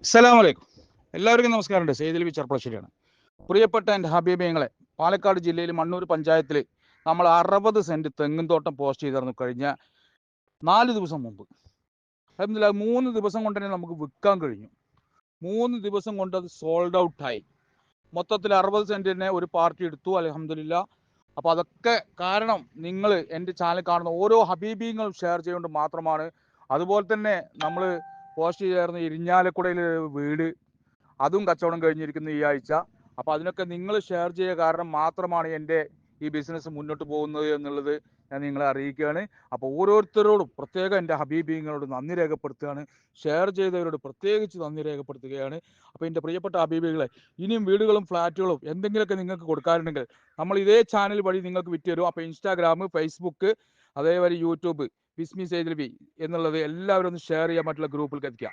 അസ്സലാമലൈക്കും. എല്ലാവർക്കും നമസ്കാരമുണ്ട്. സെയ്ദ് അലവി ചെർപ്പളശ്ശേരിയാണ്. പ്രിയപ്പെട്ട എൻ്റെ ഹബീബിങ്ങളെ, പാലക്കാട് ജില്ലയിൽ മണ്ണൂർ പഞ്ചായത്തിൽ നമ്മൾ 60 സെൻറ്റ് തെങ്ങും തോട്ടം പോസ്റ്റ് ചെയ്തിരുന്നു കഴിഞ്ഞ 4 ദിവസം മുമ്പ്. അൽഹംദുലില്ലാഹ് 3 ദിവസം കൊണ്ട് തന്നെ നമുക്ക് വിൽക്കാൻ കഴിഞ്ഞു. 3 ദിവസം കൊണ്ട് അത് സോൾഡ് ഔട്ടായി. മൊത്തത്തിൽ 60 സെൻറ്റിനെ ഒരു പാർട്ടി എടുത്തു. അൽഹംദുലില്ലാഹ്. അപ്പോൾ അതൊക്കെ കാരണം നിങ്ങൾ എൻ്റെ ചാനൽ കാണുന്ന ഓരോ ഹബീബിങ്ങളും ഷെയർ ചെയ്യുകൊണ്ട് മാത്രമാണ്. അതുപോലെ തന്നെ നമ്മൾ പോസ്റ്റ് ചെയ്തായിരുന്നു ഇരിഞ്ഞാലക്കുടയിൽ വീട്, അതും കച്ചവടം കഴിഞ്ഞിരിക്കുന്നു ഈ ആഴ്ച. അപ്പോൾ അതിനൊക്കെ നിങ്ങൾ ഷെയർ ചെയ്യുക കാരണം മാത്രമാണ് എൻ്റെ ഈ ബിസിനസ് മുന്നോട്ട് പോകുന്നത് എന്നുള്ളത് ഞാൻ നിങ്ങളെ അറിയിക്കുകയാണ്. അപ്പോൾ ഓരോരുത്തരോടും പ്രത്യേകം എൻ്റെ ഹബീബിങ്ങളോട് നന്ദി രേഖപ്പെടുത്തുകയാണ്. ഷെയർ ചെയ്തവരോട് പ്രത്യേകിച്ച് നന്ദി രേഖപ്പെടുത്തുകയാണ്. അപ്പോൾ എൻ്റെ പ്രിയപ്പെട്ട ഹബീബികളെ, ഇനിയും വീടുകളും ഫ്ലാറ്റുകളും എന്തെങ്കിലുമൊക്കെ നിങ്ങൾക്ക് കൊടുക്കാനുണ്ടെങ്കിൽ നമ്മൾ ഇതേ ചാനൽ വഴി നിങ്ങൾക്ക് വിറ്റ് തരും. അപ്പോൾ ഇൻസ്റ്റാഗ്രാം, ഫേസ്ബുക്ക്, അതേപോലെ യൂട്യൂബ്, ബിസ്മി സെയ്ദ് അലവി എന്നുള്ളത് എല്ലാവരും ഒന്ന് ഷെയർ ചെയ്യാൻ മറ്റുള്ള ഗ്രൂപ്പിലേക്ക് എത്തിക്കുക.